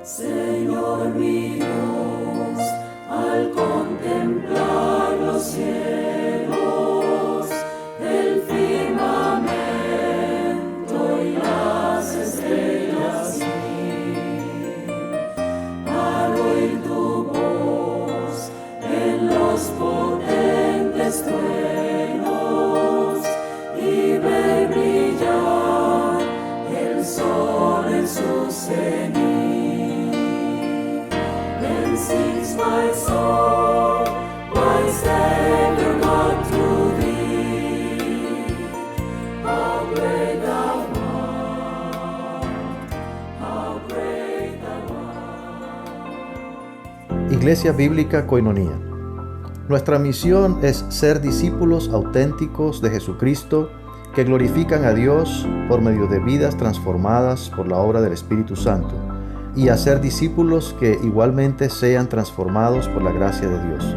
Señor mi Dios, al contemplar los cielos, el firmamento y las estrellas mil, al oír tu voz en los potentes truenos y ver brillar el sol en su cenit. Sings my soul, my Savior God, to thee. How great thou art, how great thou art. Iglesia Bíblica Koinonía. Nuestra misión es ser discípulos auténticos de Jesucristo que glorifican a Dios por medio de vidas transformadas por la obra del Espíritu Santo, y hacer discípulos que igualmente sean transformados por la gracia de Dios.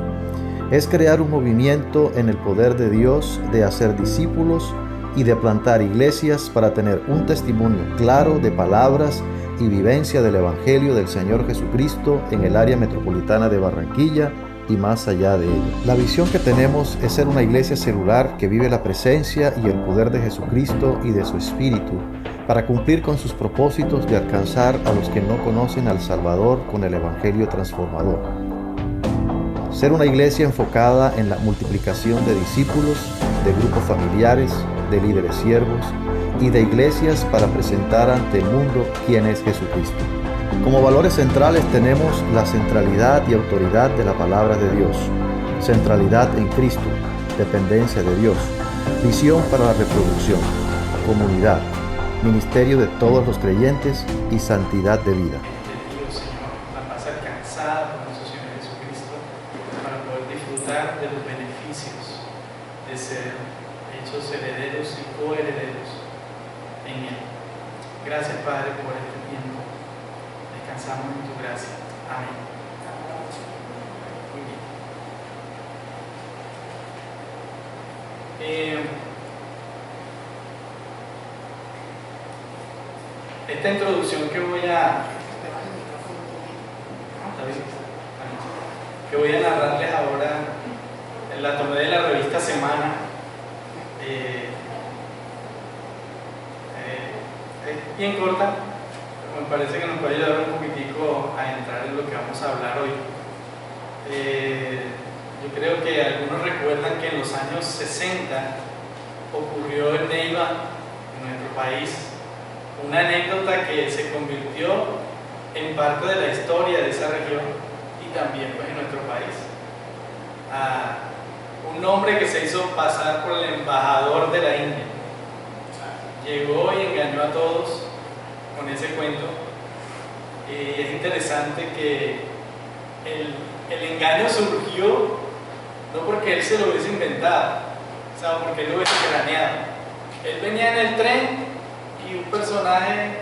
Es crear un movimiento en el poder de Dios de hacer discípulos y de plantar iglesias para tener un testimonio claro de palabras y vivencia del Evangelio del Señor Jesucristo en el área metropolitana de Barranquilla y más allá de ella. La visión que tenemos es ser una iglesia celular que vive la presencia y el poder de Jesucristo y de su Espíritu para cumplir con sus propósitos de alcanzar a los que no conocen al Salvador con el Evangelio transformador. Ser una iglesia enfocada en la multiplicación de discípulos, de grupos familiares, de líderes siervos y de iglesias para presentar ante el mundo quién es Jesucristo. Como valores centrales tenemos la centralidad y autoridad de la palabra de Dios, centralidad en Cristo, dependencia de Dios, visión para la reproducción, comunidad, ministerio de todos los creyentes y santidad de vida. Dios, Señor, la paz alcanzada por nuestro Señor Jesucristo para poder disfrutar de los beneficios de ser hechos herederos y coherederos en Él. Gracias, Padre, por este tiempo. Descansamos en tu gracia. Amén. Muy bien. Esta introducción que voy a narrarles ahora, la tomé de la revista Semana. Es bien corta, pero me parece que nos puede ayudar un poquitico a entrar en lo que vamos a hablar hoy. Yo creo que algunos recuerdan que en los años 60 ocurrió en Neiva, en nuestro país, una anécdota que se convirtió en parte de la historia de esa región y también pues, en nuestro país. Un hombre que se hizo pasar por el embajador de la India llegó y engañó a todos con ese cuento. Y es interesante que el engaño surgió no porque él se lo hubiese inventado, o sea, porque él lo hubiese planeado. Él venía en el tren y un personaje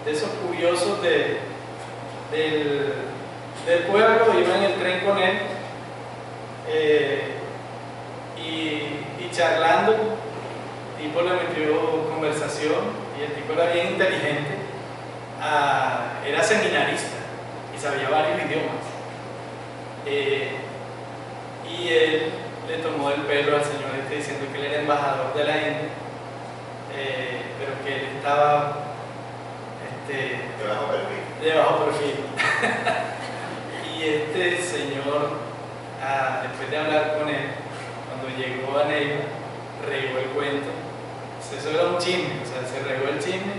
de esos curiosos del pueblo iba en el tren con él y charlando, el tipo le metió conversación y el tipo era bien inteligente, era seminarista y sabía varios idiomas, y él le tomó el pelo al señor diciendo que él era embajador de la India, pero que él estaba de bajo perfil. Y este señor, después de hablar con él, cuando llegó a Neiva, regó el cuento. Eso era un chisme, o sea, se regó el chisme.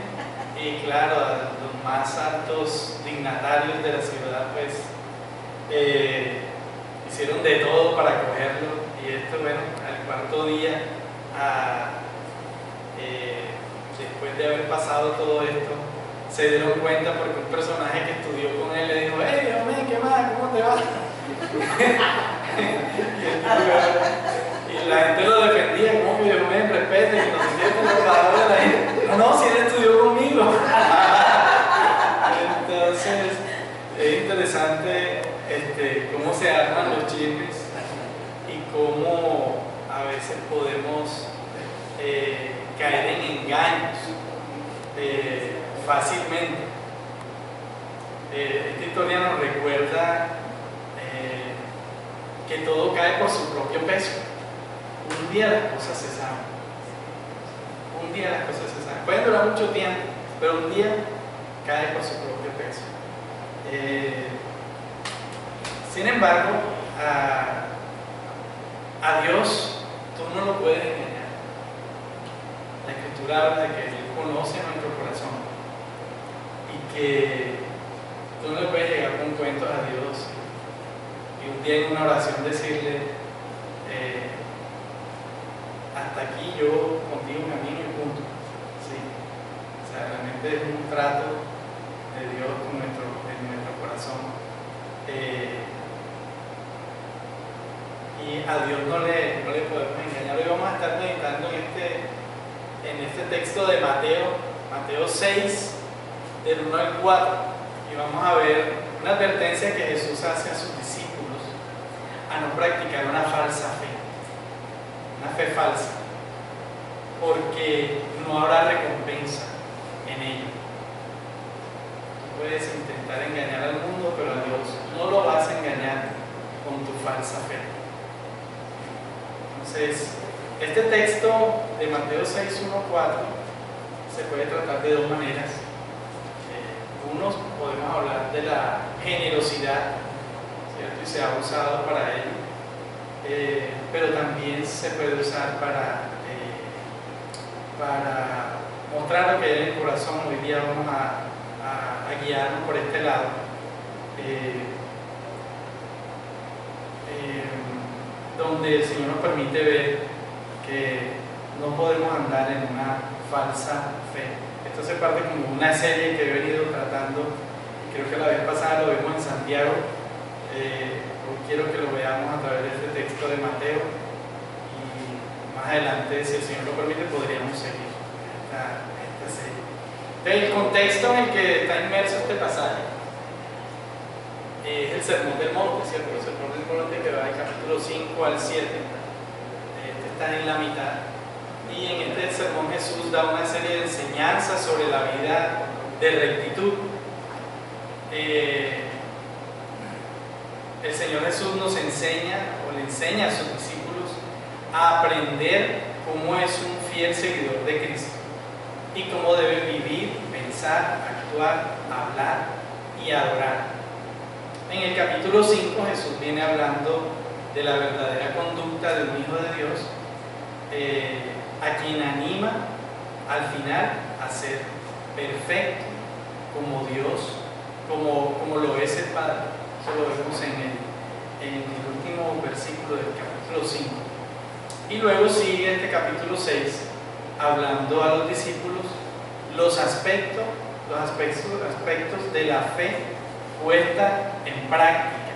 Y claro, los más altos dignatarios de la ciudad, pues, hicieron de todo para cogerlo. Y esto, bueno, al cuarto día, después de haber pasado todo esto, se dieron cuenta porque un personaje que estudió con él le dijo: "Hey, hombre, ¿qué más? ¿Cómo te va?" Y la gente lo defendía, como que Dios me respete, que no se siente el embajador de la gente. No, si él estudió conmigo. Entonces, es interesante cómo se arman los chismes y cómo a veces podemos caer en engaños fácilmente. esta historia nos recuerda que todo cae por su propio peso. Un día las cosas se saben. Un día las cosas se saben. Pueden durar mucho tiempo, pero un día cae por su propio peso. Sin embargo, a Dios tú no lo puedes engañar. La Escritura habla de que Él conoce nuestro corazón y que tú no le puedes llegar con cuentos a Dios y un día en una oración decirle hasta aquí yo contigo camino y punto. Sí. O sea, realmente es un trato de Dios en nuestro corazón. Y a Dios no le podemos engañar. Hoy vamos a estar meditando en este texto de Mateo 6, del 1 al 4, y vamos a ver una advertencia que Jesús hace a sus discípulos a no practicar una falsa fe, una fe falsa, porque no habrá recompensa en ello. Tú puedes intentar engañar al mundo, pero a Dios no lo vas a engañar con tu falsa fe. Entonces, este texto de Mateo 6, 1, 4 se puede tratar de dos maneras. Unos podemos hablar de la generosidad, ¿cierto? Y se ha usado para ello, pero también se puede usar para mostrar lo que hay en el corazón. Hoy día vamos a guiarnos por este lado. Donde el Señor nos permite ver que no podemos andar en una falsa fe. Esto hace parte como una serie que he venido tratando, y creo que la vez pasada lo vimos en Santiago. Hoy quiero que lo veamos a través de este texto de Mateo, y más adelante, si el Señor lo permite, podríamos seguir esta serie. Entonces, el contexto en el que está inmerso este pasaje es el Sermón del Monte, ¿cierto? El Sermón del Monte que va del capítulo 5 al 7, está en la mitad, y en este sermón Jesús da una serie de enseñanzas sobre la vida de rectitud. El Señor Jesús nos enseña, o le enseña a sus discípulos, a aprender cómo es un fiel seguidor de Cristo y cómo debe vivir, pensar, actuar, hablar y adorar. En el capítulo 5 Jesús viene hablando de la verdadera conducta de un hijo de Dios, a quien anima al final a ser perfecto como Dios, como lo es el Padre. Eso lo vemos en el último versículo del capítulo 5. Y luego sigue este capítulo 6 hablando a los discípulos los aspectos de la fe puesta en práctica.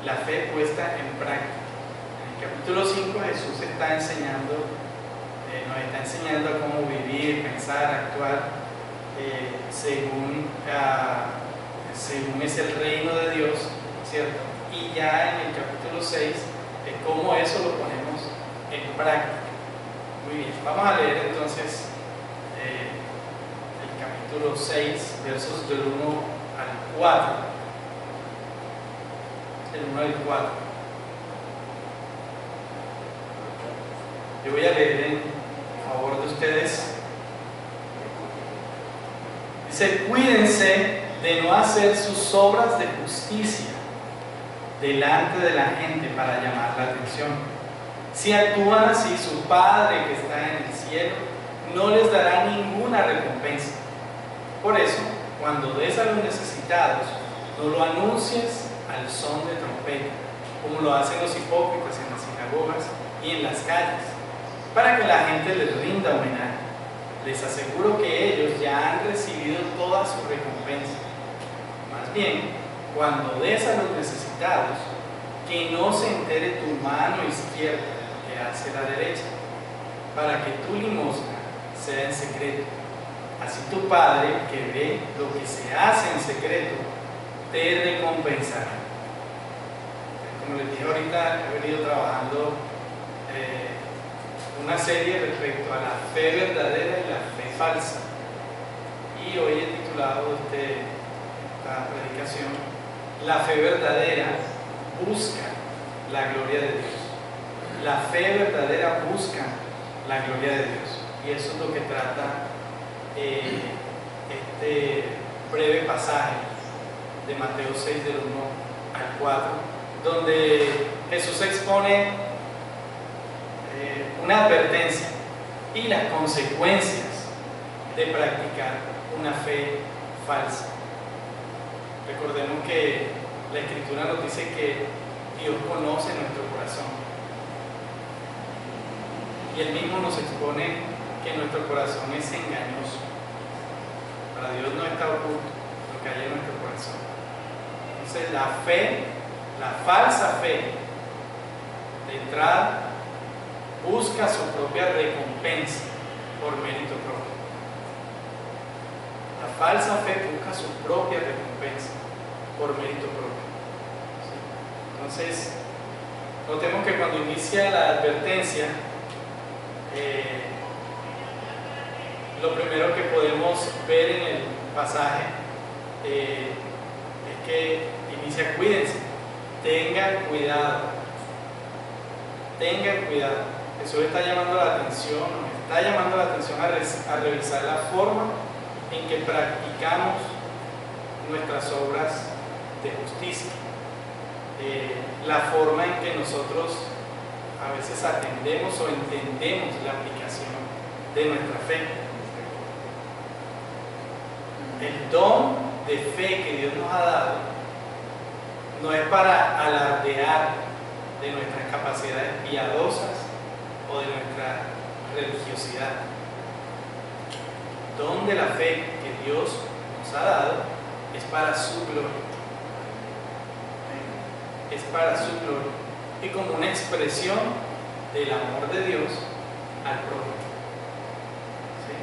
La fe puesta en práctica. En el capítulo 5 Jesús nos está enseñando a cómo vivir, pensar, actuar según es el reino de Dios, ¿cierto? Y ya en el capítulo 6 es cómo eso lo ponemos en práctica. Muy bien, vamos a leer entonces el capítulo 6, versos del 1 al 4. El 1 al 4. Yo voy a leer en favor de ustedes. Dice: cuídense de no hacer sus obras de justicia delante de la gente para llamar la atención. Si actúan así, su Padre que está en el cielo no les dará ninguna recompensa. Por eso, cuando des a los necesitados, no lo anuncies al son de trompeta, como lo hacen los hipócritas en las sinagogas y en las calles, para que la gente les rinda homenaje. Les aseguro que ellos ya han recibido toda su recompensa. Más bien, cuando des a los necesitados, que no se entere tu mano izquierda que hace la derecha, para que tu limosna sea en secreto. Así tu Padre, que ve lo que se hace en secreto, te recompensará. Como les dije ahorita, he venido trabajando una serie respecto a la fe verdadera y la fe falsa. Y hoy he titulado esta predicación, la fe verdadera busca la gloria de Dios. La fe verdadera busca la gloria de Dios. Y eso es lo que trata este breve pasaje de Mateo 6, del 1 al 4, donde Jesús expone una advertencia y las consecuencias de practicar una fe falsa. Recordemos que la Escritura nos dice que Dios conoce nuestro corazón y Él mismo nos expone que nuestro corazón es engañoso. Para Dios no está oculto lo que hay en nuestro corazón. Entonces la fe, la falsa fe, de entrada busca su propia recompensa por mérito propio. La falsa fe busca su propia recompensa por mérito propio. ¿Sí? Entonces, notemos que cuando inicia la advertencia, lo primero que podemos ver en el pasaje es que inicia: cuídense, tengan cuidado, tengan cuidado. Jesús está llamando la atención, nos está llamando la atención a revisar la forma en que practicamos nuestras obras de justicia, la forma en que nosotros a veces atendemos o entendemos la aplicación de nuestra fe. El don de fe que Dios nos ha dado no es para alardear de nuestras capacidades piadosas o de nuestra religiosidad. El don de la fe que Dios nos ha dado es para su gloria. Es para su gloria y como una expresión del amor de Dios al prójimo. ¿Sí?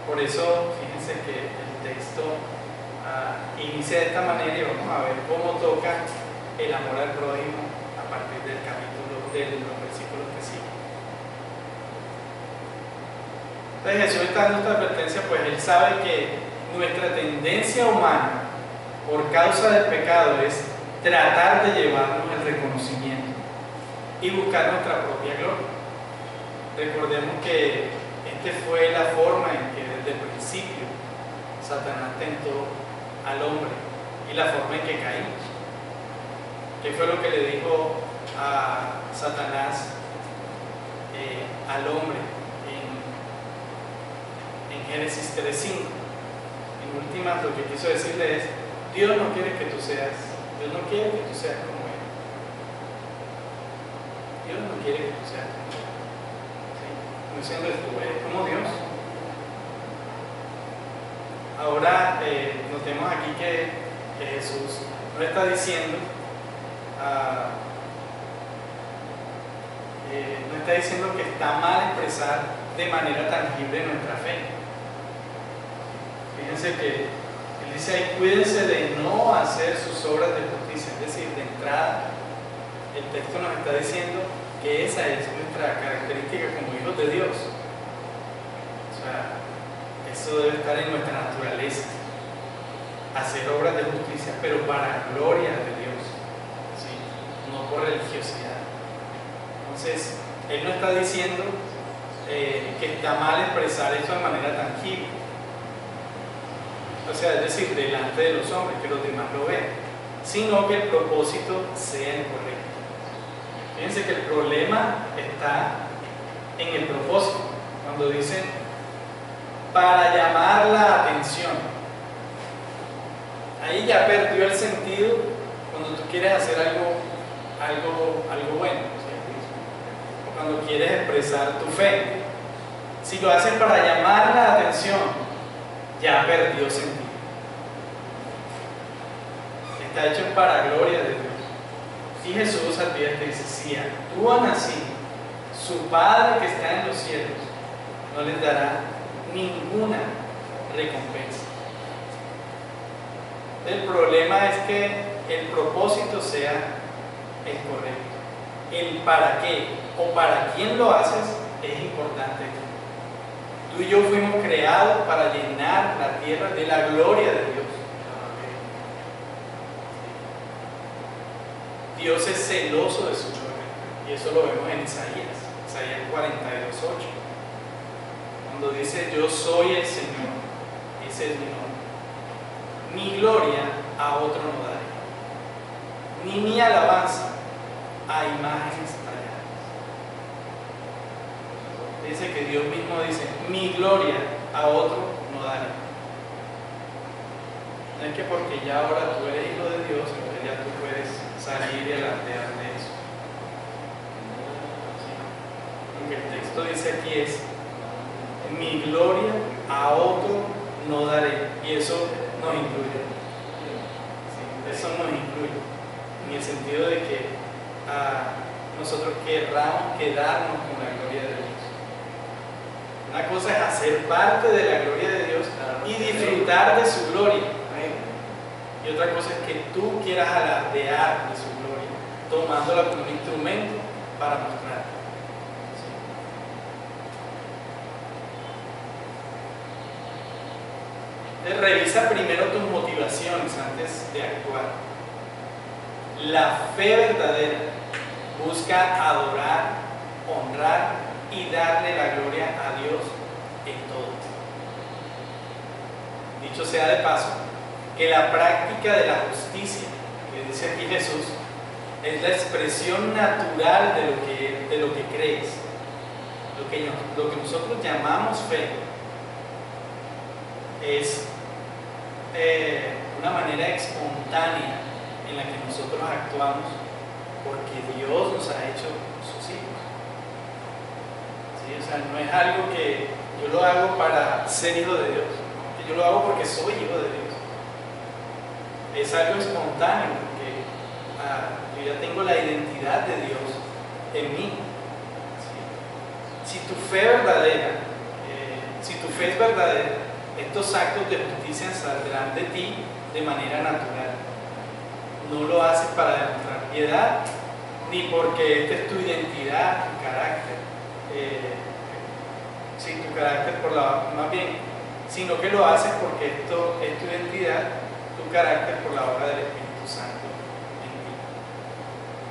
Por eso, fíjense que el texto inicia de esta manera y vamos a ver cómo toca el amor al prójimo a partir del capítulo, de los versículos que siguen. Entonces Jesús está dando esta advertencia, pues Él sabe que nuestra tendencia humana por causa del pecado es tratar de llevarnos el reconocimiento y buscar nuestra propia gloria. Recordemos que esta fue la forma en que desde el principio Satanás tentó al hombre y la forma en que caímos. ¿Qué fue lo que le dijo a Satanás al hombre en Génesis 3:5? En últimas, lo que quiso decirle es: Dios no quiere que tú seas como Él. Dios no quiere que tú seas como Él. ¿Sí? No siendo tú eres como Dios. Ahora notemos aquí que Jesús no está diciendo que está mal expresar de manera tangible nuestra fe. Fíjense que Él dice ahí: cuídense de no hacer sus obras de justicia. Es decir, de entrada, el texto nos está diciendo que esa es nuestra característica como hijos de Dios. O sea, eso debe estar en nuestra naturaleza, hacer obras de justicia, pero para gloria de Dios, ¿sí? No por religiosidad. Entonces, Él no está diciendo que está mal expresar eso de manera tangible, o sea, es decir, delante de los hombres, que los demás lo vean, sino que el propósito sea el correcto. Fíjense que el problema está en el propósito, cuando dicen para llamar la atención. Ahí ya perdió el sentido cuando tú quieres hacer algo bueno, ¿sí? O cuando quieres expresar tu fe. Si lo haces para llamar la atención, ya perdió sentido. Está hecho para gloria de Dios. Y Jesús advierte y dice: si actúan así, su Padre que está en los cielos no les dará ninguna recompensa. El problema es que el propósito sea el correcto. El para qué o para quién lo haces es importante. Tú y yo fuimos creados para llenar la tierra de la gloria de Dios. Dios es celoso de su gloria. Y eso lo vemos en Isaías 42:8. Cuando dice, yo soy el Señor, ese es mi nombre. Mi gloria a otro no daré, ni mi alabanza a imágenes talladas. Dice que Dios mismo dice, mi gloria a otro no daré. No es que porque ya ahora tú eres hijo de Dios, entonces ya tú puedes salir y alardear de eso. ¿Sí? Lo que el texto dice aquí es, mi gloria a otro no daré. Y eso nos incluye. ¿Sí? Eso nos incluye. En el sentido de que nosotros querramos quedarnos con la gloria de Dios. Una cosa es hacer parte de la gloria de Dios y disfrutar de su gloria. Y otra cosa es que tú quieras alardear de su gloria, tomándola como un instrumento para mostrar. Entonces, revisa primero tus motivaciones antes de actuar. La fe verdadera busca adorar, honrar y darle la gloria a Dios en todo. Dicho sea de paso, que la práctica de la justicia, que dice aquí Jesús, es la expresión natural de lo que crees. Lo que nosotros llamamos fe es una manera espontánea en la que nosotros actuamos porque Dios nos ha hecho sus hijos. ¿Sí? O sea, no es algo que yo lo hago para ser hijo de Dios, que yo lo hago porque soy hijo de Dios. Es algo espontáneo porque yo ya tengo la identidad de Dios en mí. ¿Sí? Si tu fe es verdadera, estos actos de justicia saldrán de ti de manera natural. No lo haces para demostrar piedad, ni porque esta es tu identidad, tu carácter. Tu carácter más bien, sino que lo haces porque esto es tu identidad, tu carácter por la obra del Espíritu Santo en ti.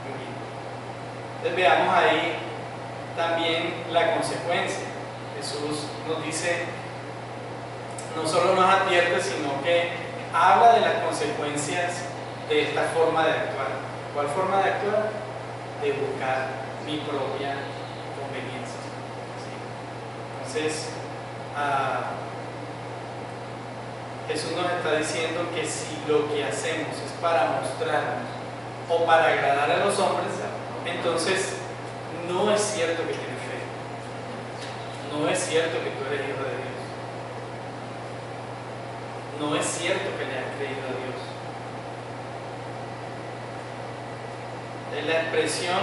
Muy bien. Entonces veamos ahí también la consecuencia. Jesús nos dice, no solo nos advierte, sino que habla de las consecuencias de esta forma de actuar. ¿Cuál forma de actuar? De buscar mi propia conveniencia. ¿Sí? Entonces, Jesús nos está diciendo que si lo que hacemos es para mostrarnos o para agradar a los hombres, entonces no es cierto que tienes fe. No es cierto que tú eres hijo de Dios. No es cierto que le has creído a Dios. En la expresión,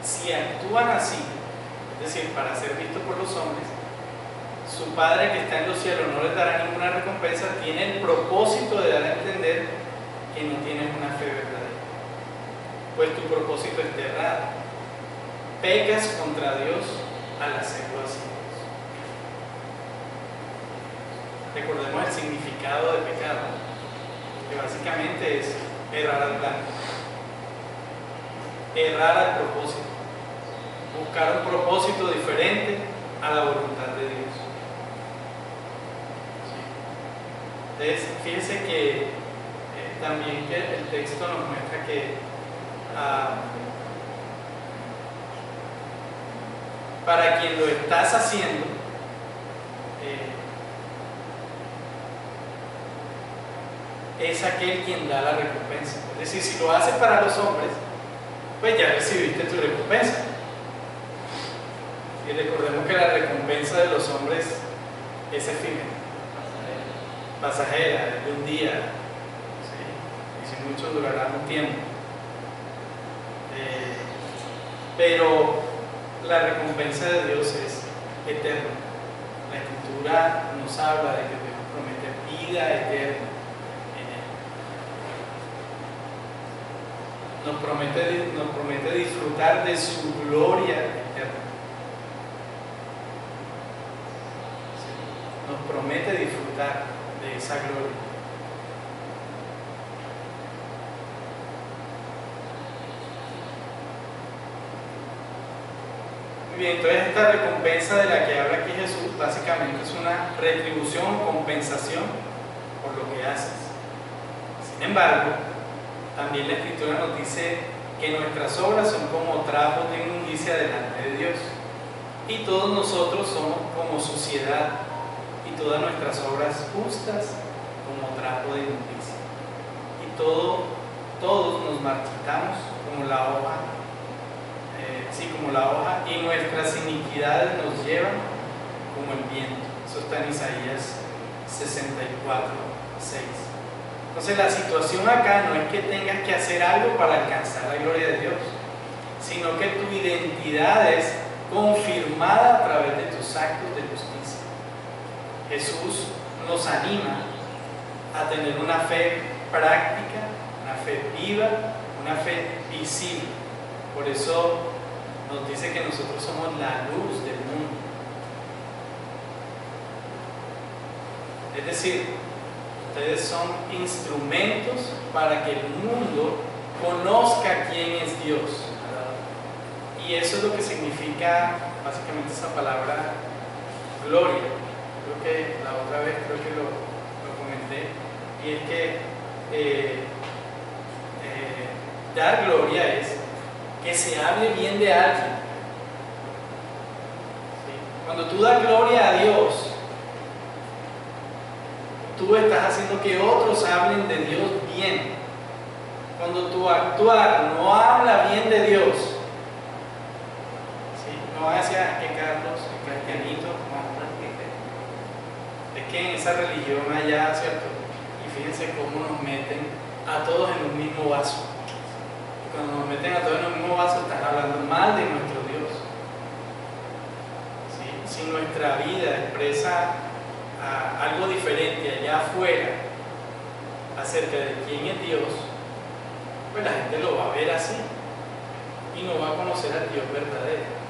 si actúan así, es decir, para ser vistos por los hombres, su Padre que está en los cielos no les dará ninguna recompensa, tiene el propósito de dar a entender que no tienes una fe verdadera, pues tu propósito está errado. Pecas contra Dios al hacerlo así. Recordemos el significado de pecado, que básicamente es errar al plan, errar al propósito, buscar un propósito diferente a la voluntad de Dios. Entonces, fíjense que también que el texto nos muestra que para quien lo estás haciendo, es aquel quien da la recompensa. Es decir, si lo haces para los hombres, pues ya recibiste tu recompensa. Y recordemos que la recompensa de los hombres es efímera, pasajera, de un día, ¿sí? Y si mucho durará un tiempo. Pero la recompensa de Dios es eterna. La Escritura nos habla de que Dios promete vida eterna en Él. Nos promete disfrutar de su gloria eterna. ¿Sí? Nos promete disfrutar de esa gloria. bien, entonces esta recompensa de la que habla aquí Jesús básicamente es una retribución, compensación por lo que haces. Sin embargo, también la Escritura nos dice que nuestras obras son como trapos de inmundicia delante de Dios. Y todos nosotros somos como suciedad y todas nuestras obras justas como trapo de inmundicia. Y todos nos marchitamos como la hoja, como la hoja, y nuestras iniquidades nos llevan como el viento. Eso está en Isaías 64:6. Entonces la situación acá no es que tengas que hacer algo para alcanzar la gloria de Dios, sino que tu identidad es confirmada a través de tus actos de justicia. Jesús nos anima a tener una fe práctica, una fe viva, una fe visible. Por eso nos dice que nosotros somos la luz del mundo. Es decir, ustedes son instrumentos para que el mundo conozca quién es Dios. Y eso es lo que significa básicamente esa palabra gloria. Creo que la otra vez lo comenté. Y es que dar gloria es que se hable bien de alguien. ¿Sí? Cuando tú das gloria a Dios, tú estás haciendo que otros hablen de Dios bien. Cuando tu actuar no habla bien de Dios, ¿sí? No vas a decir que Carlos, que cristianito, es que en esa religión allá, ¿cierto? Y fíjense cómo nos meten a todos en un mismo vaso. Cuando nos meten a todos en un mismo vaso, están hablando mal de nuestro Dios. ¿Sí? Si nuestra vida expresa algo diferente allá afuera acerca de quién es Dios, pues la gente lo va a ver así y no va a conocer al Dios verdadero.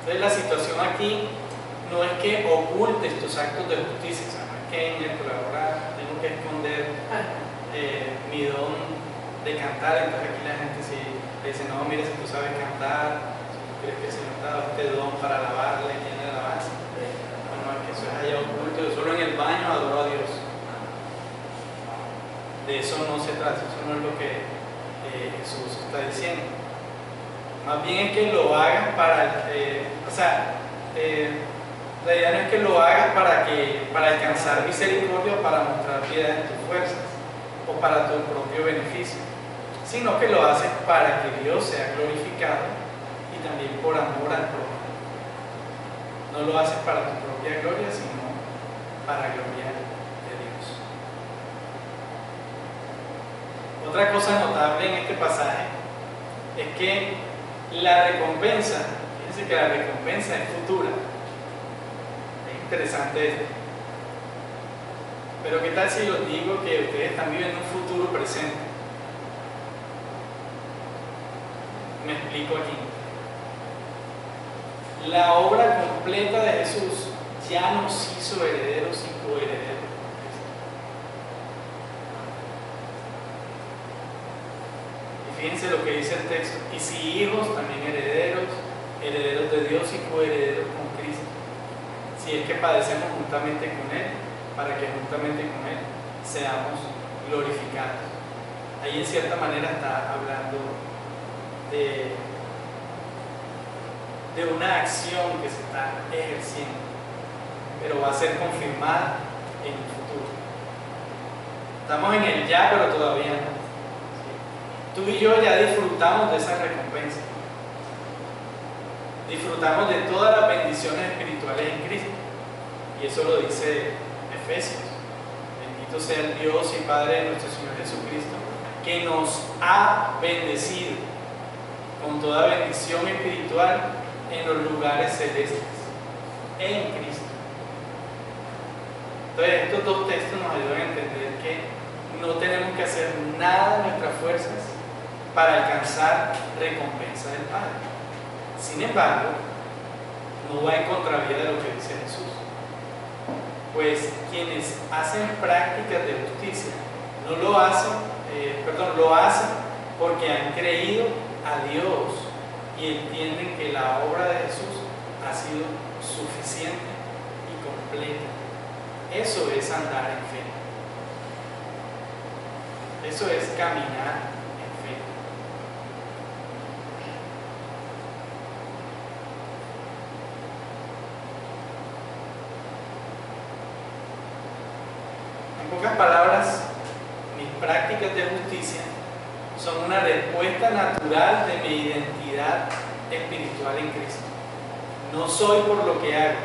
Entonces la situación aquí no es que ocultes tus actos de justicia, o sea, no es que en el ahora tengo que esconder mi don de cantar. Entonces aquí la gente si le dice, no, mira, si tú sabes cantar, si tú crees que el Señor te ha dado este don para alabarle, ¿quién le alabanza? No, es que eso es allá oculto, yo solo en el baño adoro a Dios. De eso no se trata, eso no es lo que Jesús está diciendo. Más bien es que lo hagas para, la idea no es que lo hagas para alcanzar misericordia o para mostrar piedad en tus fuerzas o para tu propio beneficio, sino que lo haces para que Dios sea glorificado y también por amor al prójimo. No lo haces para tu propia gloria, sino para gloria de Dios. Otra cosa notable en este pasaje es que la recompensa, fíjense que la recompensa es futura. Es interesante esto. Pero ¿qué tal si os digo que ustedes están viviendo un futuro presente? Me explico aquí. La obra completa de Jesús ya nos hizo herederos y coherederos. Fíjense lo que dice el texto: y si hijos, también herederos, herederos de Dios y coherederos con Cristo, si es que padecemos juntamente con Él, para que juntamente con Él seamos glorificados. Ahí en cierta manera está hablando de una acción que se está ejerciendo, pero va a ser confirmada en el futuro. Estamos en el ya, pero todavía no. Tú y yo ya disfrutamos de esa recompensa. Disfrutamos de todas las bendiciones espirituales en Cristo. Y eso lo dice Efesios. Bendito sea el Dios y Padre de nuestro Señor Jesucristo, que nos ha bendecido con toda bendición espiritual en los lugares celestes, en Cristo. Entonces estos dos textos nos ayudan a entender que no tenemos que hacer nada de nuestras fuerzas para alcanzar recompensa del Padre. Sin embargo, no va en contravía de lo que dice Jesús. pues quienes hacen prácticas de justicia no lo hacen, lo hacen porque han creído a Dios y entienden que la obra de Jesús ha sido suficiente y completa. Eso es andar en fe. Eso es caminar en fe. En pocas palabras, mis prácticas de justicia son una respuesta natural de mi identidad espiritual en Cristo. No soy por lo que hago,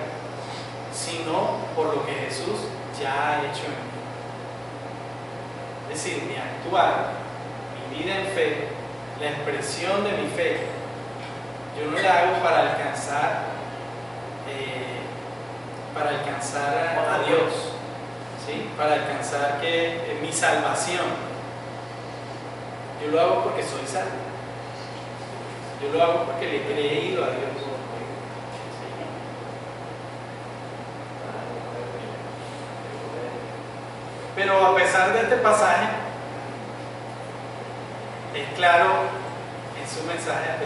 sino por lo que Jesús ya ha hecho en mí. Es decir, mi actuar, mi vida en fe, la expresión de mi fe, yo no la hago para alcanzar a Dios, ¿sí? Para alcanzar mi salvación. Yo lo hago porque soy salvo. Yo lo hago porque le he creído a Dios. Pero a pesar de este pasaje, es claro en su mensaje, a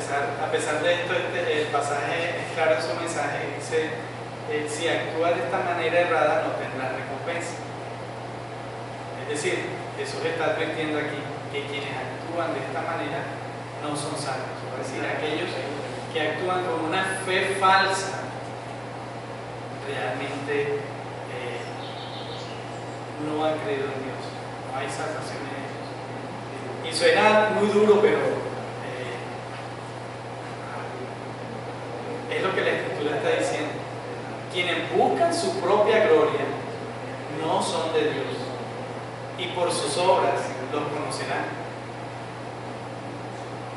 pesar de esto, el pasaje es claro en su mensaje, dice, si actúas de esta manera errada no tendrás recompensa. Es decir, Jesús está advirtiendo aquí que quienes actúan de esta manera no son salvos. Es decir, aquellos que actúan con una fe falsa realmente no han creído en Dios, no hay salvación en ellos. Y suena muy duro, pero es lo que la Escritura está diciendo. Quienes buscan su propia gloria no son de Dios, y por sus obras los conocerán.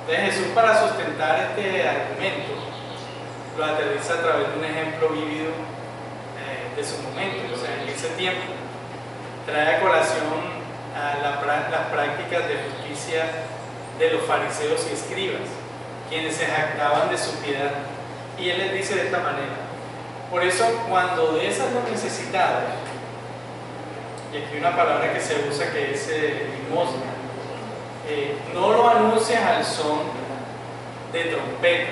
Entonces Jesús, para sustentar este argumento, lo aterriza a través de un ejemplo vívido de su momento, o sea, en ese tiempo. Trae a colación las prácticas de justicia de los fariseos y escribas, quienes se jactaban de su piedad. Y él les dice de esta manera: por eso, cuando des a los necesitados, y aquí una palabra que se usa que es limosna, no lo anuncias al son de trompeta,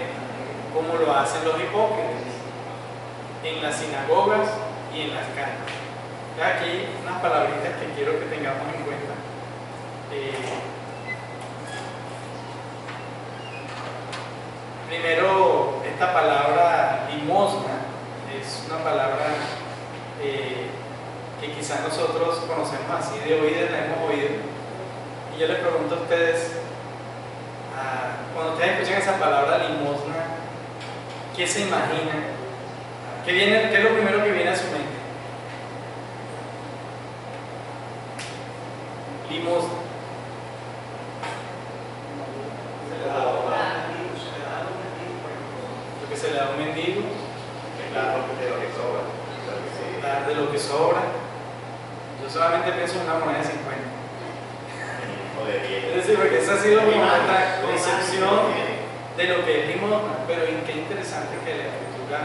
como lo hacen los hipócritas en las sinagogas y en las calles. Aquí unas palabritas que quiero que tengamos en cuenta. Primero, esta palabra limosna es una palabra que quizás nosotros conocemos así de oídas, la hemos oído. Y yo les pregunto a ustedes, cuando ustedes escuchan esa palabra limosna, ¿qué se imaginan? ¿Qué es lo primero que viene a su mente? Limosna. Lo que se le da a un mendigo. Dar de lo que sobra. Yo solamente pienso en una moneda de 50. Es decir, porque esa ha sido nuestra concepción de lo que es limosna. Pero qué interesante que la Escritura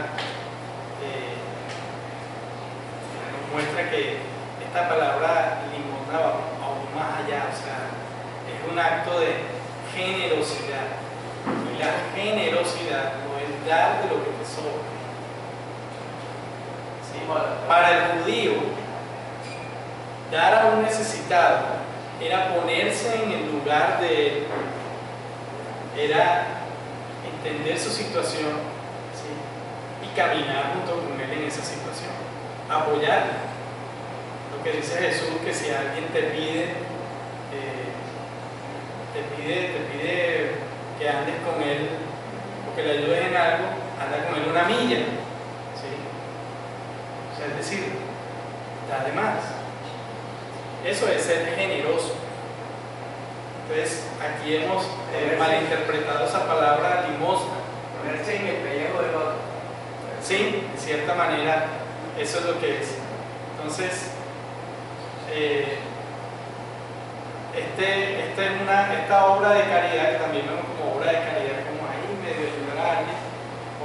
nos muestra que esta palabra limosna va aún más allá, o sea, es un acto de generosidad. Y la generosidad no es dar de lo que te sobra. ¿Sí? Para el judío, dar a un necesitado era ponerse en el lugar de él, era entender su situación, ¿sí? Y caminar junto con él en esa situación, apoyarlo. Lo que dice Jesús, que si alguien te pide que andes con él o que le ayudes en algo, anda con él una milla, ¿sí? O sea, es decir, da de más. Eso es ser generoso. Entonces, aquí hemos malinterpretado esa palabra limosna. Ponerse en el pellejo del otro. Sí, de cierta manera, eso es lo que es. Entonces, esta obra de caridad, que también vemos como obra de caridad, como ahí medio ayudar a alguien,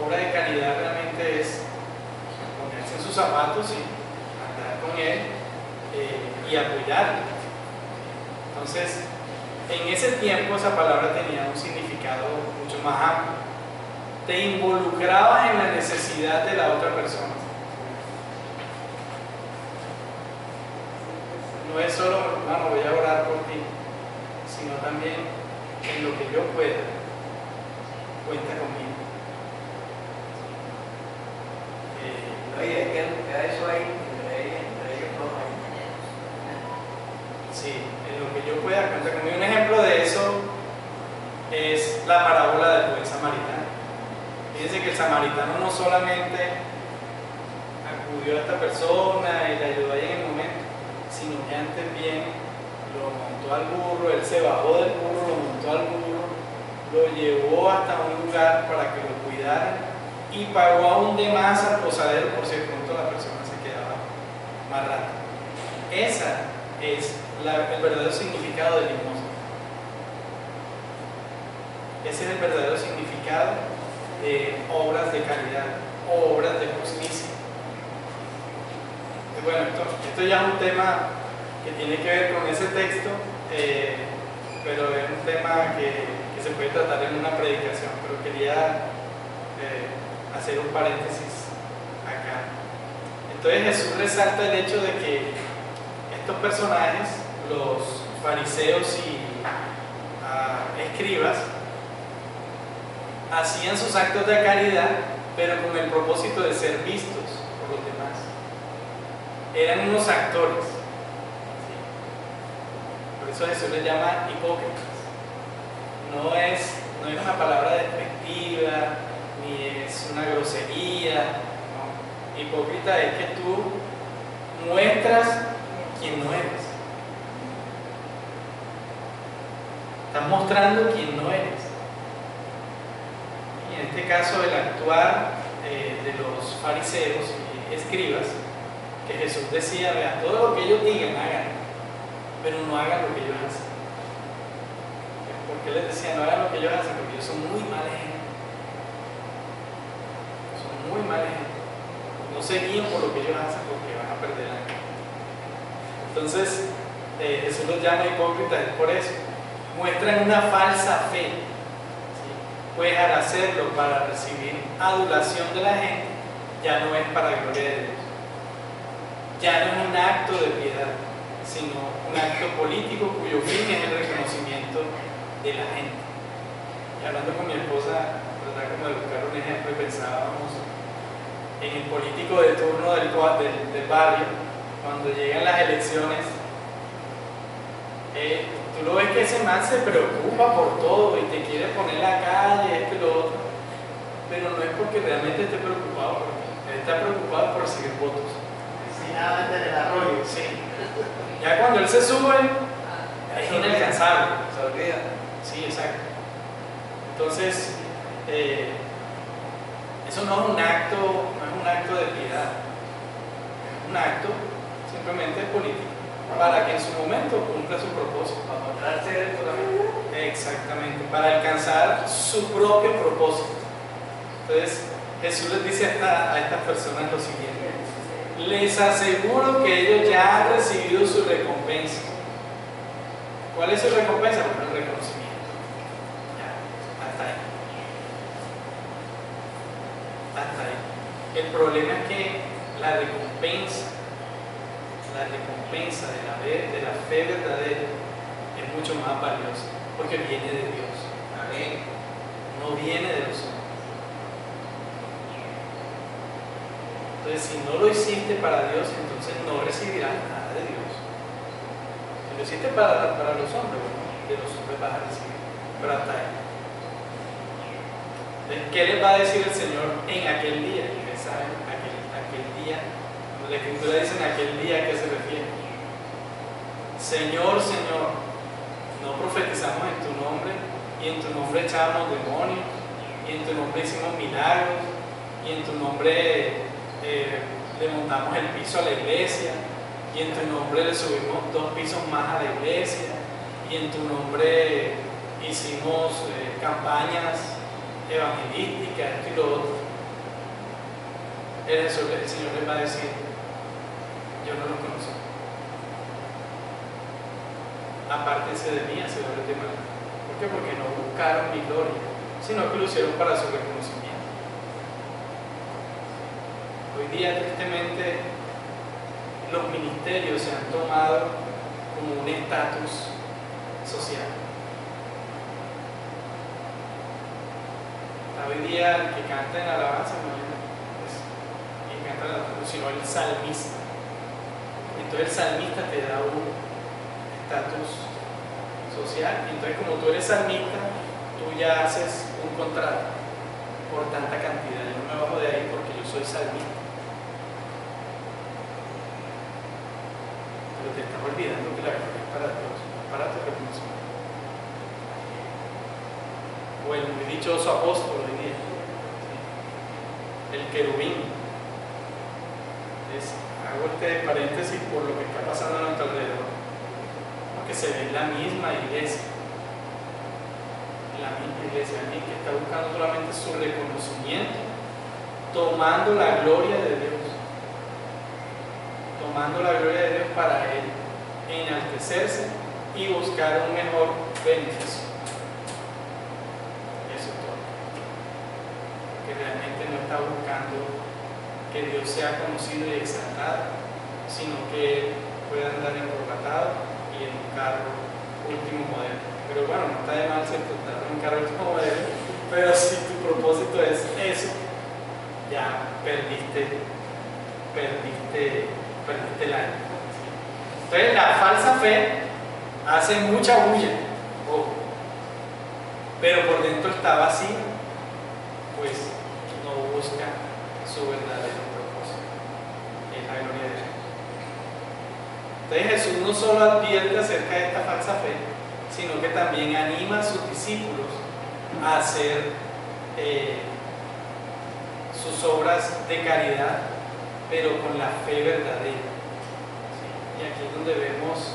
obra de caridad realmente es ponerse en sus zapatos y andar con él y apoyarlo. Entonces, en ese tiempo esa palabra tenía un significado mucho más amplio. Te involucrabas en la necesidad de la otra persona. No es solo, hermano, voy a orar por ti, sino también en lo que yo pueda, cuenta conmigo. Oye, es que eso ahí, entre ellos dos ahí. Sí, en lo que yo pueda, cuenta conmigo. Un ejemplo de eso es la parábola del buen samaritano. Fíjense que el samaritano no solamente acudió a esta persona y le ayudó ahí en el momento, sino que antes bien lo montó al burro, él se bajó del burro, lo montó al burro, lo llevó hasta un lugar para que lo cuidaran y pagó aún de más al posadero por si de pronto la persona se quedaba más rato. Esa es el verdadero significado de limosna. Ese es el verdadero significado de obras de caridad, obras de justicia. Y bueno, esto ya es un tema que tiene que ver con ese texto, pero es un tema que se puede tratar en una predicación, pero quería hacer un paréntesis acá. Entonces Jesús resalta el hecho de que estos personajes, los fariseos y escribas, hacían sus actos de caridad, pero con el propósito de ser vistos por los demás. Eran unos actores. ¿Sí? Por eso Jesús les llama hipócritas. No es una palabra despectiva, ni es una grosería. ¿No? Hipócrita es que tú muestras quién no eres. Estás mostrando quién no eres. Y en este caso el actuar de los fariseos y escribas, que Jesús decía, vean, todo lo que ellos digan, hagan, pero no hagan lo que ellos hacen. ¿Por qué les decía no hagan lo que ellos hacen? Porque ellos son muy mala gente. Son muy mala gente. No se guíen por lo que ellos hacen porque van a perder la vida. Entonces, Jesús los llama hipócritas por eso. Muestran una falsa fe. ¿Sí? Pues al hacerlo para recibir adulación de la gente, ya no es para gloria de Dios. Ya no es un acto de piedad, sino un acto político cuyo fin es el reconocimiento de la gente. Y hablando con mi esposa, tratar como de buscar un ejemplo, y pensábamos en el político de turno del barrio, cuando llegan las elecciones. Tú lo ves que ese man se preocupa por todo y te quiere poner la calle, esto y lo otro, pero no es porque realmente esté preocupado por ti, él está preocupado por recibir votos. Nada en el arroyo. Sí. Ya cuando él se sube, es inalcanzable. Se olvida. Sí, exacto. Entonces, eso no es un acto de piedad, es un acto simplemente político, para que en su momento cumpla su propósito. Para mostrarse el fundamento. Exactamente, para alcanzar su propio propósito. Entonces, Jesús les dice a estas personas lo siguiente: les aseguro que ellos ya han recibido su recompensa. ¿Cuál es su recompensa? Bueno, el reconocimiento. Ya, hasta ahí. Hasta ahí. El problema es que la recompensa de la fe verdadera es mucho más valiosa, porque viene de Dios. Amén. No viene de los hombres. Entonces, si no lo hiciste para Dios, entonces no recibirás nada de Dios. Si lo hiciste para los hombres, bueno, de los hombres vas a recibir, pero hasta ahí. Entonces, ¿qué les va a decir el Señor en aquel día? Ustedes saben, aquel día, cuando la Escritura dice en aquel día, ¿a qué se refiere? Señor, Señor, no profetizamos en tu nombre, y en tu nombre echábamos demonios, y en tu nombre hicimos milagros, y en tu nombre le montamos el piso a la iglesia, y en tu nombre le subimos 2 pisos más a la iglesia, y en tu nombre hicimos campañas evangelísticas, esto y lo otro. El Señor les va a decir: yo no los conocí. Apártense de mí, hacedores de maldad. ¿Por qué? Porque no buscaron mi gloria, sino que lo hicieron para su reconocimiento. Hoy día, tristemente, los ministerios se han tomado como un estatus social. Hoy día el que canta en alabanza no es el que canta en alabanza, sino el salmista. Entonces el salmista te da un estatus social. Entonces, como tú eres salmista, tú ya haces un contrato por tanta cantidad. Yo no me bajo de ahí porque yo soy salmista. Pero te estás olvidando que la gloria es para Dios, no para tu reconocimiento. O el muy dichoso apóstol hoy día, el querubín. Hago este paréntesis por lo que está pasando a nuestro alrededor, porque se ve en la misma iglesia, alguien que está buscando solamente su reconocimiento, tomando la gloria de Dios, para él enaltecerse y buscar un mejor beneficio. Que realmente no está buscando que Dios sea conocido y exaltado, sino que pueda andar emborrachado y en un carro último modelo. Pero bueno, no está de mal ser andar en un carro último modelo, pero si tu propósito es eso, ya perdiste el año. Entonces la falsa fe hace mucha bulla, pero por dentro está vacía, pues no busca su verdadero propósito, es la gloria de Dios. Entonces Jesús no solo advierte acerca de esta falsa fe, sino que también anima a sus discípulos a hacer sus obras de caridad, pero con la fe verdadera. ¿Sí? Y aquí es donde vemos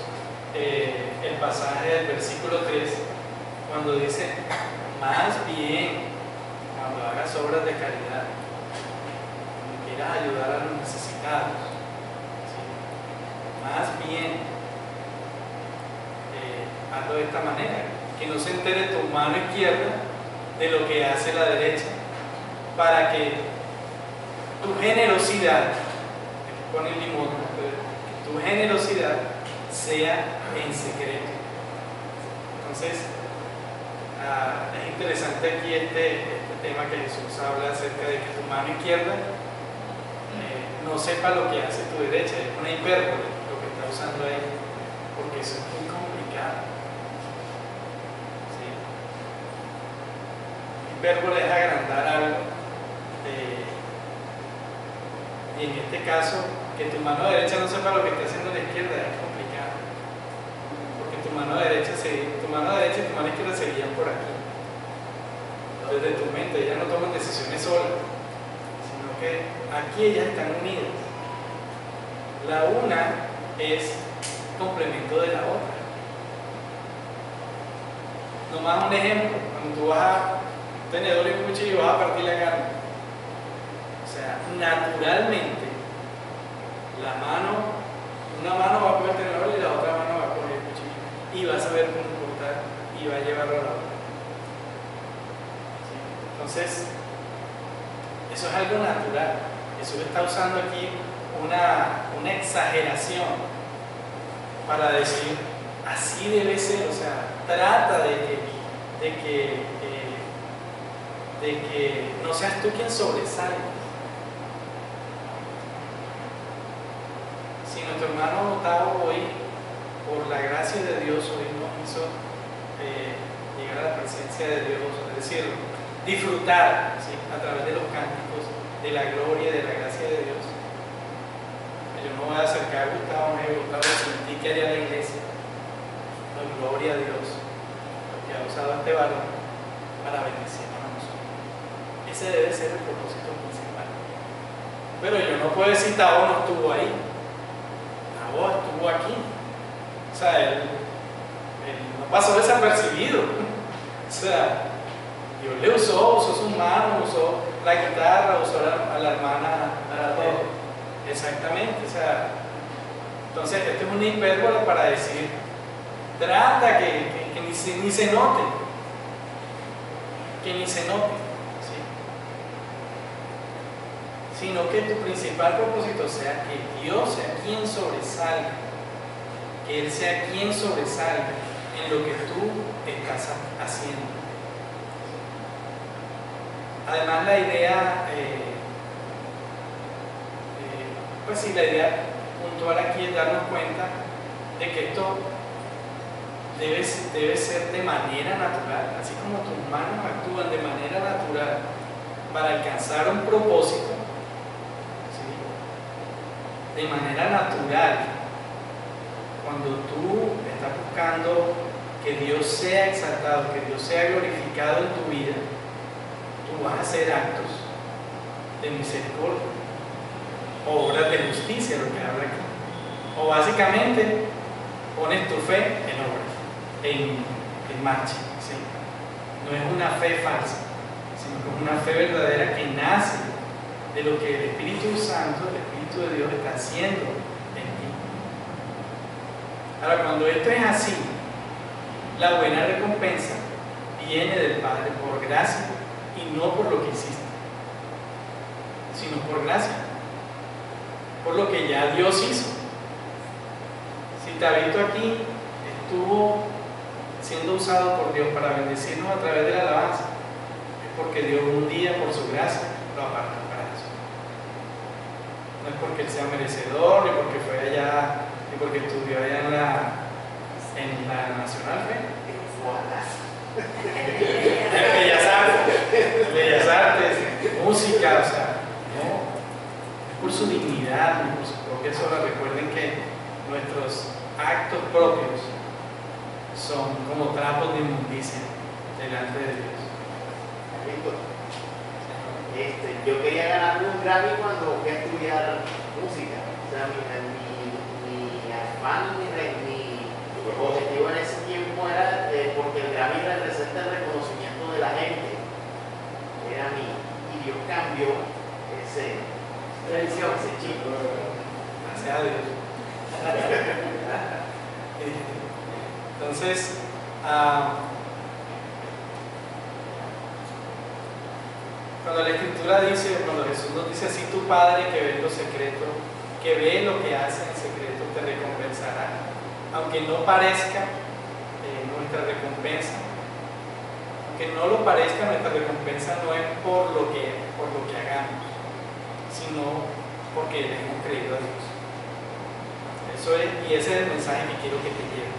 el pasaje del versículo 3, cuando dice: más bien, cuando hagas obras de caridad, cuando quieras ayudar a los necesitados, ¿sí? Más bien, hazlo de esta manera, que no se entere tu mano izquierda de lo que hace la derecha, para que tu generosidad, aquí pone el limón, que tu generosidad sea en secreto. Entonces, es interesante aquí este tema que Jesús habla acerca de que tu mano izquierda no sepa lo que hace tu derecha. Es una hipérbole lo que está usando ahí, porque eso es muy complicado. ¿Sí? Hipérbole es agrandar algo, y en este caso, que tu mano derecha no sepa lo que está haciendo la izquierda es complicado, porque tu mano derecha y tu mano izquierda se guían por aquí, desde tu mente. Ellas no toman decisiones solas, sino que aquí ellas están unidas. La una es complemento de la otra. Nomás un ejemplo: cuando tú vas a un tenedor y un cuchillo y vas a partir la carne, o sea, naturalmente una mano va a coger el tenedor y la otra mano va a coger el cuchillo, y va a saber cómo cortar y va a llevarlo a la otra. ¿Sí? Entonces, eso es algo natural. Jesús está usando aquí una exageración para decir: así debe ser. O sea, trata de que no seas tú quien sobresale. Si nuestro hermano Otavo hoy, por la gracia de Dios, hoy nos hizo llegar a la presencia de Dios, es decir, disfrutar, ¿sí?, a través de los cánticos de la gloria y de la gracia de Dios. Yo no voy a acercar a Gustavo, sentí que haría la iglesia. No, gloria a Dios, porque ha usado a este varón para bendecirnos a nosotros. Ese debe ser el propósito principal. Pero yo no puedo decir: Tavo no estuvo ahí, Tavo estuvo aquí. O sea, él no pasó desapercibido. O sea, Dios le usó sus manos, usó la guitarra, usó a la hermana. Exactamente. O sea, Entonces, esto es una hipérbole para decir, trata que ni se note, que ni se note, ¿sí? Sino que tu principal propósito sea que Dios sea quien sobresalga, que Él sea quien sobresalga en lo que tú estás haciendo. Además, la idea, pues sí, la idea puntual aquí es darnos cuenta de que esto debe ser de manera natural, así como tus manos actúan de manera natural para alcanzar un propósito, ¿sí? De manera natural, cuando tú estás buscando que Dios sea exaltado, que Dios sea glorificado en tu vida, tú vas a hacer actos de misericordia, obras de justicia, lo que habla aquí. O básicamente pones tu fe en obras, en marcha, ¿sí? No es una fe falsa, sino que es una fe verdadera que nace de lo que el Espíritu Santo, el Espíritu de Dios está haciendo en ti. Ahora, cuando esto es así, la buena recompensa viene del Padre por gracia y no por lo que hiciste, sino por gracia, por lo que ya Dios hizo. Si Tabito aquí estuvo siendo usado por Dios para bendecirnos a través de la alabanza, es porque Dios un día, por su gracia, lo apartó para eso. No es porque Él sea merecedor, ni porque fue allá, ni porque estudió allá en la Nacional Fe. Bellas artes, música, o sea, no, es por su dignidad, ni por su propia sola. Recuerden que nuestros actos propios son como trapos de inmundicia delante de Dios. Yo quería ganarme un Grammy cuando fui a estudiar música. O sea, mi afán, mi objetivo en ese tiempo era porque el Grammy representa el reconocimiento de la gente. Era y Dios cambió ese chico. Gracias a Dios. Entonces, cuando la Escritura dice, cuando Jesús nos dice así, tu Padre que ve lo secreto, que ve lo que hace en secreto, te recompensará. Aunque no parezca nuestra recompensa, aunque no lo parezca, nuestra recompensa no es por lo que hagamos, sino porque le hemos creído a Dios. Eso es, y ese es el mensaje que quiero que te lleves.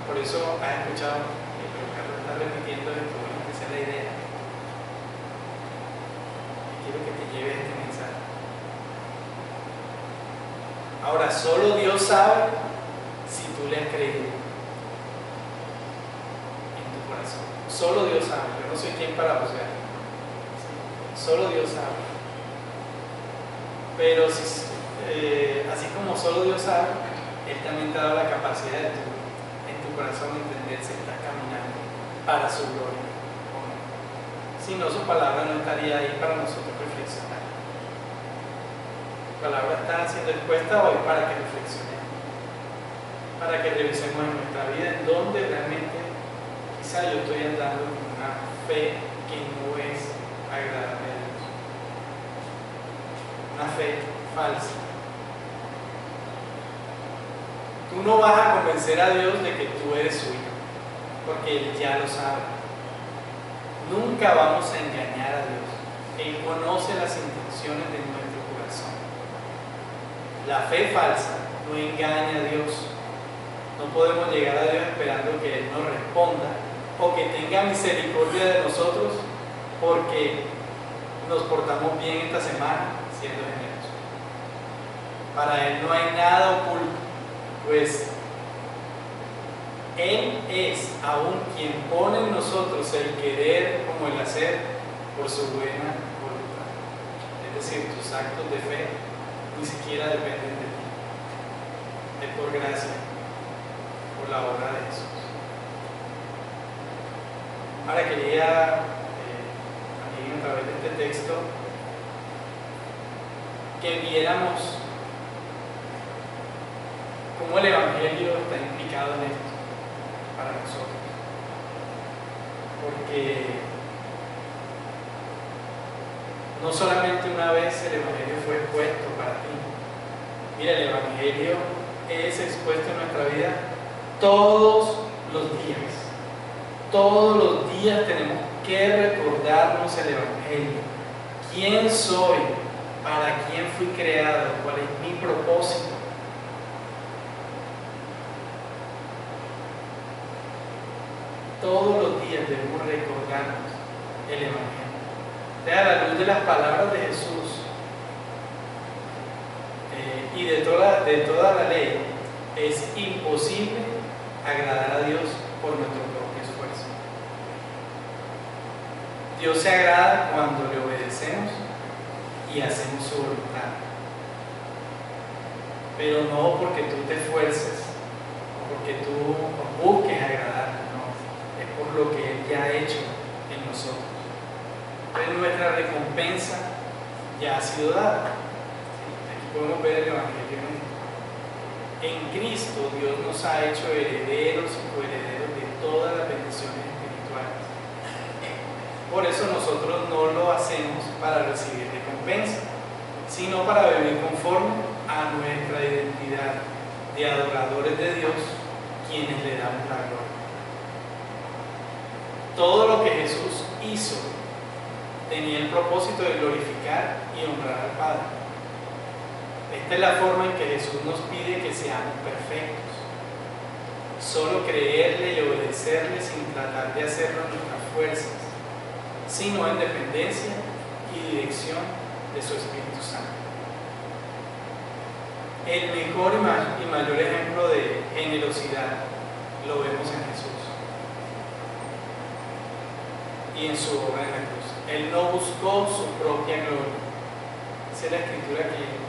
Por eso has escuchado, pero Carlos está repitiendo esto, bueno, que esa es la idea. Quiero que te lleves este mensaje. Ahora, solo Dios sabe si tú le has creído en tu corazón. Solo Dios sabe. Yo no soy quien para juzgar. Solo Dios sabe. Pero así como solo Dios sabe, Él también te ha dado la capacidad de en tu corazón entender si estás caminando para su gloria. Si no, su palabra no estaría ahí para nosotros reflexionar. Su palabra está siendo expuesta hoy para que reflexionemos, para que revisemos en nuestra vida en donde realmente quizá yo estoy andando con una fe que no es agradable a Dios, una fe falsa. Tú no vas a convencer a Dios de que tú eres su hijo, porque Él ya lo sabe. Nunca vamos a engañar a Dios. Él conoce las intenciones de nuestro corazón. La fe falsa no engaña a Dios. No podemos llegar a Dios esperando que Él nos responda o que tenga misericordia de nosotros porque nos portamos bien esta semana siendo generosos. Para Él no hay nada oculto, pues Él es aún quien pone en nosotros el querer como el hacer por su buena voluntad. Es decir, tus actos de fe ni siquiera dependen de ti. Es por gracia, por la obra de Jesús. Ahora quería, también a través de este texto, que viéramos cómo el Evangelio está implicado en esto para nosotros. Porque no solamente una vez el Evangelio fue expuesto para ti. Mira, el Evangelio es expuesto en nuestra vida todos los días. Todos los días tenemos que recordarnos el Evangelio. ¿Quién soy? ¿Para quién fui creado? ¿Cuál es mi propósito? Todos los días debemos recordarnos el Evangelio. A la luz de las palabras de Jesús y de toda la ley, es imposible agradar a Dios por nuestro propio esfuerzo. Dios se agrada cuando le obedecemos y hacemos su voluntad, pero no porque tú te esfuerces o porque tú busques agradarle, no, es por lo que Él ya ha hecho en nosotros. Entonces nuestra recompensa ya ha sido dada. Aquí podemos ver el Evangelio. En Cristo Dios nos ha hecho herederos y coherederos de todas las bendiciones espirituales. Por eso nosotros no lo hacemos para recibir recompensa, sino para vivir conforme a nuestra identidad de adoradores de Dios, quienes le damos la gloria. Todo lo que Jesús hizo tenía el propósito de glorificar y honrar al Padre. Esta es la forma en que Jesús nos pide que seamos perfectos. Solo creerle y obedecerle sin tratar de hacerlo en nuestras fuerzas, sino en dependencia y dirección de su Espíritu Santo. El mejor y mayor ejemplo de generosidad lo vemos en Jesús y en su obra en la cruz. Él no buscó su propia gloria. Esa es la escritura que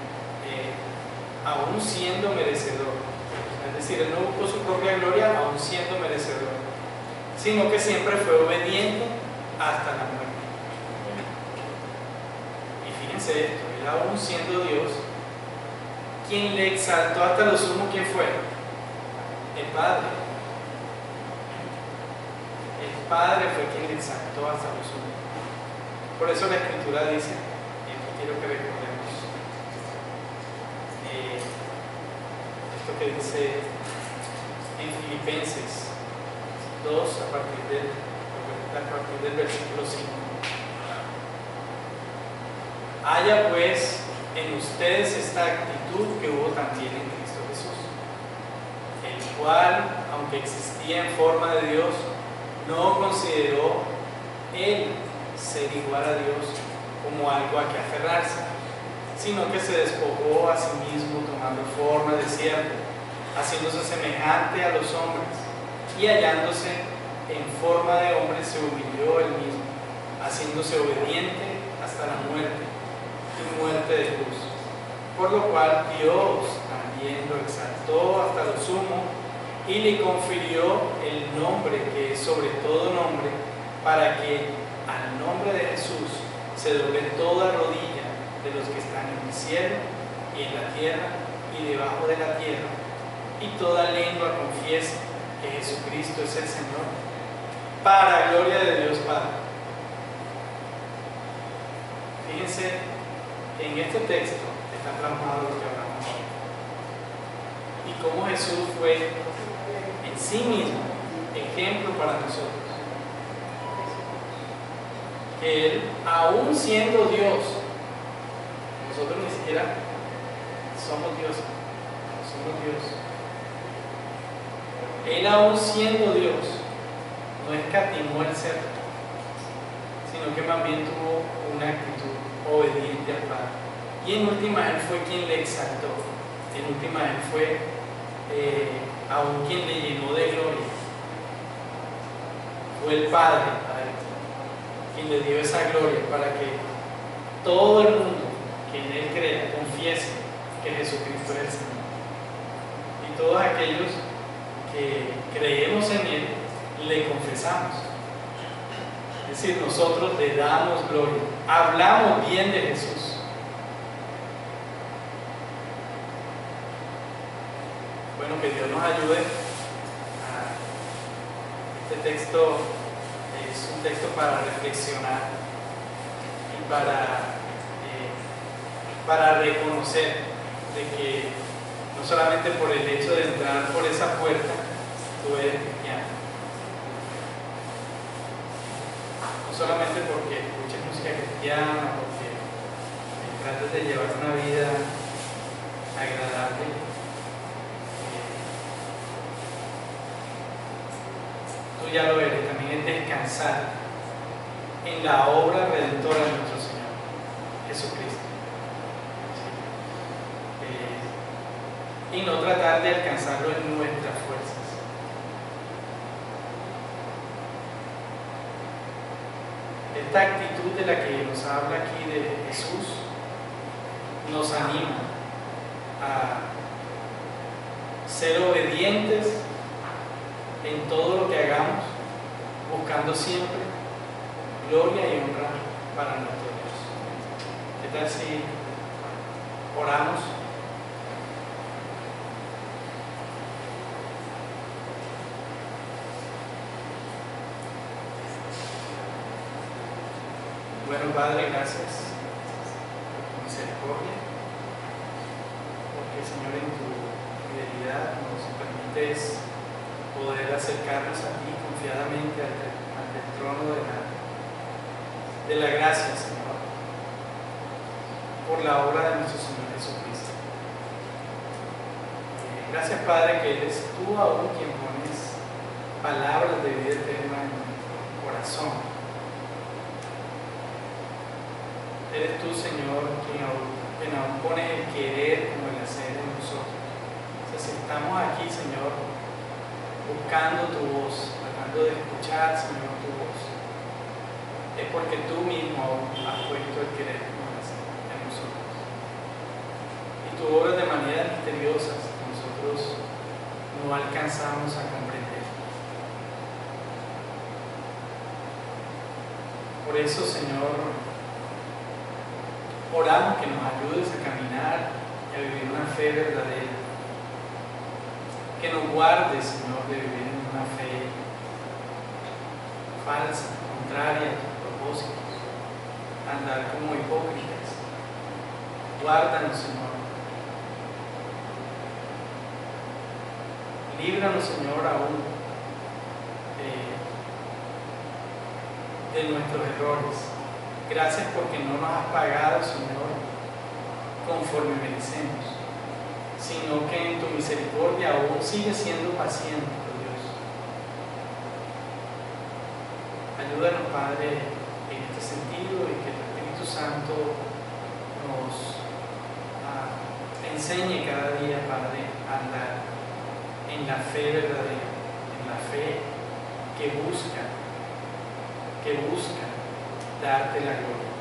aún siendo merecedor, es decir, Él no buscó su propia gloria aún siendo merecedor, sino que siempre fue obediente hasta la muerte. Y fíjense esto, Él aún siendo Dios, quien le exaltó hasta lo sumo, ¿quién fue? El Padre. El Padre fue quien le exaltó hasta lo sumo. Por eso la Escritura dice, y esto quiero que recordemos, esto que dice en Filipenses 2 a partir del versículo 5. Haya pues en ustedes esta actitud que hubo también en Cristo Jesús, el cual, aunque existía en forma de Dios, no consideró Él ser igual a Dios como algo a que aferrarse, sino que se despojó a sí mismo tomando forma de siervo, haciéndose semejante a los hombres, y hallándose en forma de hombre se humilló él mismo, haciéndose obediente hasta la muerte y muerte de cruz, por lo cual Dios también lo exaltó hasta lo sumo y le confirió el nombre que es sobre todo nombre, para que al nombre de Jesús se doble toda rodilla de los que están en el cielo y en la tierra y debajo de la tierra, y toda lengua confiese que Jesucristo es el Señor, para gloria de Dios Padre. Fíjense, en este texto está plasmado lo que hablamos hoy, y cómo Jesús fue en sí mismo ejemplo para nosotros. Que Él, aún siendo Dios, nosotros ni siquiera somos Dios, somos Dios. Él, aún siendo Dios, no escatimó el ser, sino que más bien tuvo una actitud obediente al Padre. Y en última, Él fue quien le exaltó. En última, Él fue aún quien le llenó de gloria. Fue el Padre quien le dio esa gloria para que todo el mundo que en Él crea confiese que Jesucristo es el Señor. Y todos aquellos que creemos en Él, le confesamos. Es decir, nosotros le damos gloria, hablamos bien de Jesús. bueno, que Dios nos ayude. Este texto es un texto para reflexionar y para reconocer de que no solamente por el hecho de entrar por esa puerta tú eres cristiano, no solamente porque escuches música cristiana, porque trates de llevar una vida agradable, tú ya lo eres. También es descansar en la obra redentora de nuestro Señor Jesucristo. Y no tratar de alcanzarlo en nuestras fuerzas. Esta actitud de la que nos habla aquí de Jesús nos anima a ser obedientes en todo lo que hagamos, buscando siempre gloria y honra para nuestro Dios. ¿Qué tal si oramos? Bueno, Padre, gracias por tu misericordia, porque Señor, en tu fidelidad nos permites poder acercarnos a ti confiadamente ante el trono de la gracia, Señor, por la obra de nuestro Señor Jesucristo. Gracias, Padre, que eres tú aún quien pones palabras de vida eterna en nuestro corazón. Eres tú, Señor, quien aún pone el querer como el hacer en nosotros. O sea, si estamos aquí, Señor, buscando tu voz, tratando de escuchar, Señor, tu voz, es porque tú mismo aún has puesto el querer como el hacer en nosotros. Y tú obras de manera misteriosa que nosotros no alcanzamos a comprender. Por eso, Señor, oramos que nos ayudes a caminar y a vivir una fe verdadera. Que nos guardes, Señor, de vivir en una fe falsa, contraria a tus propósitos, andar como hipócritas. Guárdanos, Señor. Líbranos, Señor, aún de nuestros errores. Gracias porque no nos has pagado, Señor, conforme merecemos, sino que en tu misericordia aún sigues siendo paciente, oh Dios. Ayúdanos, Padre, en este sentido y que tu Espíritu Santo nos enseñe cada día, Padre, a andar en la fe verdadera, en la fe que busca darte la gloria.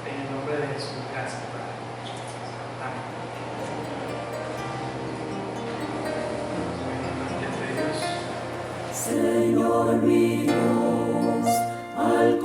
En el nombre de Jesús, gracias, Padre. Amén. Bueno, Señor mi Dios, al